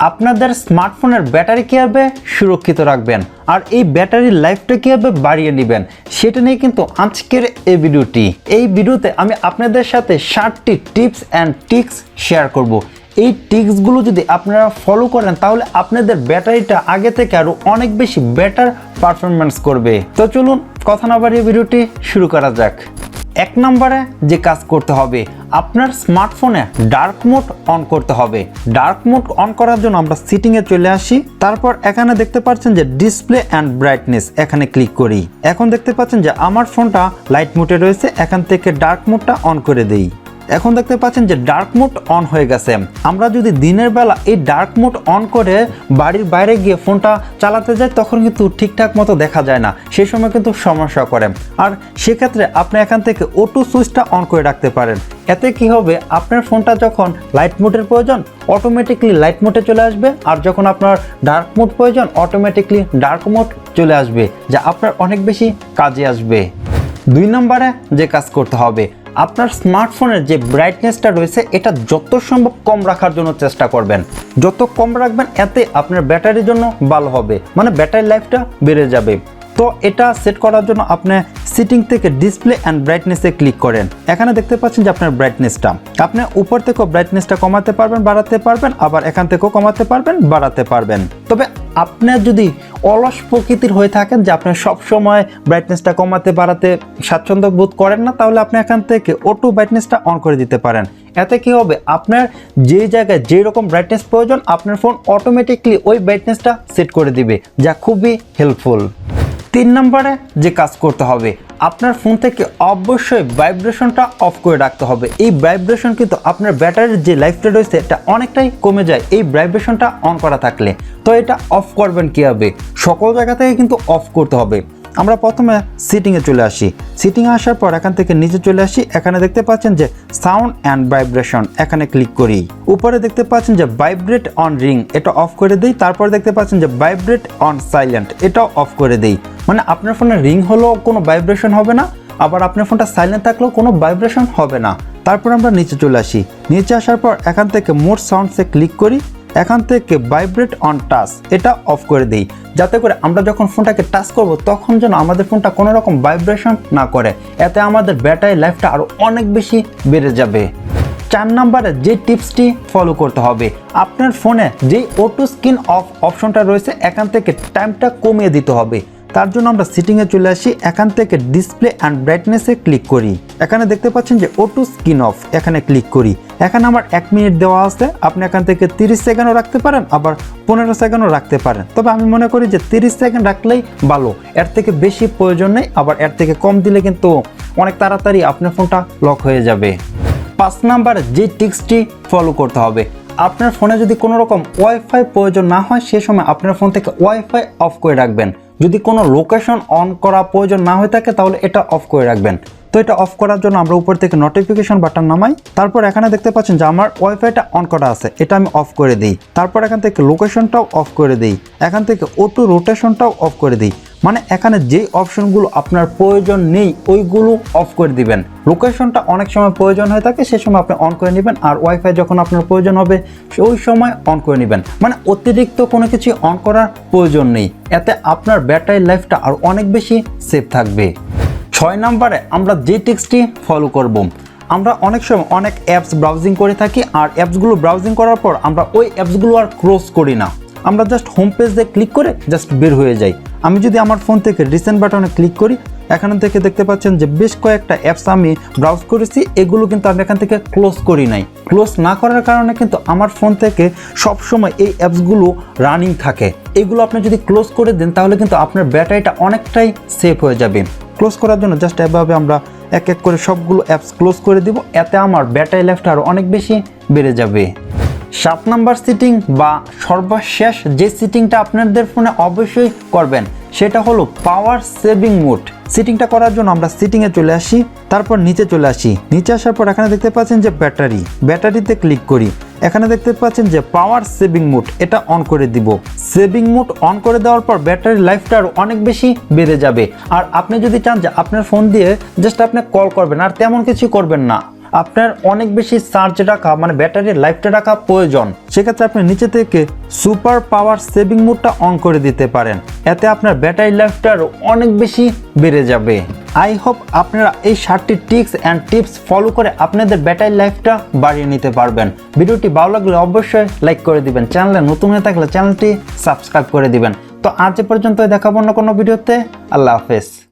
আপনাদের স্মার্টফোনের ব্যাটারি কীভাবে সুরক্ষিত রাখবেন আর এই ব্যাটারির লাইফটা কীভাবে বাড়িয়ে নেবেন সেটা নিয়ে কিন্তু আজকের এই ভিডিওটি। এই ভিডিওতে আমি আপনাদের সাথে 7টি টিপস অ্যান্ড ট্রিক্স শেয়ার করব। এই ট্রিক্সগুলো যদি আপনারা ফলো করেন তাহলে আপনাদের ব্যাটারিটা আগে থেকে আরও অনেক বেশি বেটার পারফরমেন্স করবে। তো চলুন কথা না বাড়িয়ে ভিডিওটি শুরু করা যাক। 1 নম্বরে যে কাজ করতে হবে, আপনার স্মার্টফোনে ডার্ক মোড অন করতে হবে। ডার্ক মোড অন করার জন্য আমরা সেটিংয়ে চলে আসি, তারপর এখানে দেখতে পাচ্ছেন যে ডিসপ্লে অ্যান্ড ব্রাইটনেস, এখানে ক্লিক করি। এখন দেখতে পাচ্ছেন যে আমার ফোনটা লাইট মোডে রয়েছে, এখান থেকে ডার্ক মোডটা অন করে দেই। এখন দেখতে পাচ্ছেন যে ডার্ক মোড অন হয়ে গেছে। আমরা যদি দিনের বেলা এই ডার্ক মোড অন করে বাড়ির বাইরে গিয়ে ফোনটা চালাতে যাই তখন কিন্তু ঠিকঠাক মতো দেখা যায় না, সেই সময় কিন্তু সমস্যা করে। আর সেক্ষেত্রে আপনি এখান থেকে অটো সুইচটা অন করে রাখতে পারেন। এতে কি হবে, আপনার ফোনটা যখন লাইট মোডের প্রয়োজন অটোমেটিকলি লাইট মোডে চলে আসবে, আর যখন আপনার ডার্ক মোড প্রয়োজন অটোমেটিকলি ডার্ক মোড চলে আসবে, যা আপনার অনেক বেশি কাজে আসবে। 2 নম্বরে যে কাজ করতে হবে, আপনার স্মার্টফোনের যে ব্রাইটনেসটা রয়েছে এটা যত সম্ভব কম রাখার জন্য চেষ্টা করবেন। যত কম রাখবেন এতে আপনার ব্যাটারির জন্য ভালো হবে, মানে ব্যাটারি লাইফটা বেড়ে যাবে। তো এটা সেট করার জন্য আপনি সেটিং থেকে ডিসপ্লে অ্যান্ড ব্রাইটনেসে ক্লিক করেন। এখানে দেখতে পাচ্ছেন যে আপনার ব্রাইটনেসটা, আপনি উপর থেকেও ব্রাইটনেসটা কমাতে পারবেন, বাড়াতে পারবেন, আবার এখান থেকেও কমাতে পারবেন, বাড়াতে পারবেন। তবে আপনি যদি অলস প্রকৃতির হয়ে থাকেন যে আপনি সবসময় ব্রাইটনেসটা কমাতে বাড়াতে স্বাচ্ছন্দ্য বোধ করেন না, তাহলে আপনি এখান থেকে অটো ব্রাইটনেসটা অন করে দিতে পারেন। এতে কি হবে, আপনার যে জায়গায় যেই রকম ব্রাইটনেস প্রয়োজন আপনার ফোন অটোমেটিকলি ওই ব্রাইটনেসটা সেট করে দিবে, যা খুবই হেল্পফুল। 3 নম্বরে যে কাজ করতে হবে, আপনার ফোন থেকে অবশ্যই ভাইব্রেশনটা অফ করে রাখতে হবে। এই ভাইব্রেশন কিন্তু আপনার ব্যাটারির যে লাইফটা রয়েছে এটা অনেকটাই কমে যায় এই ভাইব্রেশনটা অন করা থাকলে। তো এটা অফ করবেন কীভাবে, সকল জায়গা থেকে কিন্তু অফ করতে হবে। আমরা প্রথমে সেটিংয়ে চলে আসি, সেটিংয়ে আসার পর এখান থেকে নিচে চলে আসি, এখানে দেখতে পাচ্ছেন যে সাউন্ড অ্যান্ড ভাইব্রেশন, এখানে ক্লিক করি। উপরে দেখতে পাচ্ছেন যে ভাইব্রেট অন রিং, এটা অফ করে দিই। তারপর দেখতে পাচ্ছেন যে ভাইব্রেট অন সাইলেন্ট, এটাও অফ করে দিই। মানে আপনার ফোনে রিং হলেও কোনো ভাইব্রেশন হবে না, আবার আপনার ফোনটা সাইলেন্ট থাকলেও কোনো ভাইব্রেশন হবে না। তারপর আমরা নিচে চলে আসি, নিচে আসার পর এখান থেকে মোর সাউন্ডসে ক্লিক করি, এখান থেকে ভাইব্রেট অন টাচ, এটা অফ করে দিই, যাতে করে আমরা যখন ফোনটাকে টাচ করব তখন যেন আমাদের ফোনটা কোনো রকম ভাইব্রেশন না করে। এতে আমাদের ব্যাটারি লাইফটা আরও অনেক বেশি বেড়ে যাবে। 4 নম্বরে যে টিপসটি ফলো করতে হবে, আপনার ফোনে যেই অটো স্ক্রিন অফ অপশনটা রয়েছে এখান থেকে টাইমটা কমিয়ে দিতে হবে। তার জন্য আমরা সেটিংয়ে চলে আসি, এখান থেকে ডিসপ্লে অ্যান্ড ব্রাইটনেসে ক্লিক করি। এখানে দেখতে পাচ্ছেন যে অটো স্ক্রিন অফ, এখানে ক্লিক করি। এখানে আমার 1 মিনিট দেওয়া আছে, আপনি এখান থেকে 30 সেকেন্ডও রাখতে পারেন, আবার 15 সেকেন্ডও রাখতে পারেন। তবে আমি মনে করি যে 30 সেকেন্ড রাখলেই ভালো, এর থেকে বেশি প্রয়োজন নেই, আবার এর থেকে কম দিলে কিন্তু অনেক তাড়াতাড়ি আপনার ফোনটা লক হয়ে যাবে। 5 নম্বরে যে টিপসটি ফলো করতে হবে, আপনার ফোনে যদি কোনো রকম ওয়াইফাই প্রয়োজন না হয় সে সময় আপনার ফোন থেকে ওয়াইফাই অফ করে রাখবেন। যদি কোনো লোকেশন অন করা প্রয়োজন না হয়ে থাকে তাহলে এটা অফ করে রাখবেন। তো এটা অফ করার জন্য আমরা উপর থেকে নোটিফিকেশন বাটন নামাই, তারপর এখানে দেখতে পাচ্ছেন যে আমার ওয়াইফাইটা অন করা আছে, এটা আমি অফ করে দিই। তারপর এখান থেকে লোকেশনটাও অফ করে দিই, এখান থেকে অটো রোটেশনটাও অফ করে দিই। মানে এখানে যেই অপশনগুলো আপনার প্রয়োজন নেই ওইগুলো অফ করে দিবেন। লোকেশনটা অনেক সময় প্রয়োজন হয়ে থাকে, সে সময় আপনি অন করে নেবেন, আর ওয়াইফাই যখন আপনার প্রয়োজন হবে ওই সময় অন করে নেবেন। মানে অতিরিক্ত কোনো কিছু অন করার প্রয়োজন নেই, এতে আপনার ব্যাটারি লাইফটা আর অনেক বেশি সেফ থাকবে। 6 নম্বরে আমরা যে টিপসটি ফলো করব, আমরা অনেক সময় অনেক অ্যাপস ব্রাউজিং করে থাকি, আর অ্যাপসগুলো ব্রাউজিং করার পর আমরা ওই অ্যাপসগুলো আর ক্লোজ করি না, আমরা জাস্ট হোম পেজে ক্লিক করে জাস্ট বের হয়ে যাই। আমি যদি আমার ফোন থেকে রিসেন্ট বাটনে ক্লিক করি, এখান থেকে দেখতে পাচ্ছেন যে বেশ কয়েকটা অ্যাপস আমি ব্রাউজ করেছি, এগুলো কিন্তু আমি এখান থেকে ক্লোজ করি নাই। ক্লোজ না করার কারণে কিন্তু আমার ফোন থেকে সবসময় এই অ্যাপসগুলো রানিং থাকে। এগুলো আপনি যদি ক্লোজ করে দেন তাহলে কিন্তু আপনার ব্যাটারিটা অনেকটাই সেফ হয়ে যাবে। ক্লোজ করার জন্য জাস্ট এভাবে আমরা এক এক করে সবগুলো অ্যাপস ক্লোজ করে দিব, এতে আমার ব্যাটারি লাইফটা আরও অনেক বেশি বেড়ে যাবে। 7 নম্বর সেটিং বা সর্বশেষ যে সেটিংটা আপনাদের ফোনে অবশ্যই করবেন সেটা হলো পাওয়ার সেভিং মোড। সেটিংটা করার জন্য আমরা সেটিংয়ে চলে আসি, তারপর নিচে চলে আসি, নিচে আসার পর এখানে দেখতে পাচ্ছেন যে ব্যাটারিতে ক্লিক করি। এখানে দেখতে পাচ্ছেন যে পাওয়ার সেভিং মোড, এটা অন করে দিব। সেভিং মোড অন করে দেওয়ার পর ব্যাটারি লাইফটা আরও অনেক বেশি বেড়ে যাবে। আর আপনি যদি চান যে আপনার ফোন দিয়ে জাস্ট আপনি কল করবেন আর তেমন কিছু করবেন না, আপনার অনেক বেশি চার্জ রাখা মানে ব্যাটারির লাইফটা রাখা প্রয়োজন, সেক্ষেত্রে আপনি নিচে থেকে সুপার পাওয়ার সেভিং মোডটা অন করে দিতে পারেন। এতে আপনার ব্যাটারি লাইফটা আরও অনেক বেশি বেড়ে যাবে। আই হোপ আপনারা এই 7টি ট্রিক্স অ্যান্ড টিপস ফলো করে আপনাদের ব্যাটারি লাইফটা বাড়িয়ে নিতে পারবেন। ভিডিওটি ভালো লাগলে অবশ্যই লাইক করে দিবেন, চ্যানেলে নতুন হয়ে থাকলে চ্যানেলটি সাবস্ক্রাইব করে দিবেন। তো আজ এ পর্যন্ত দেখাবো না কোনো ভিডিওতে। আল্লাহ হাফেজ।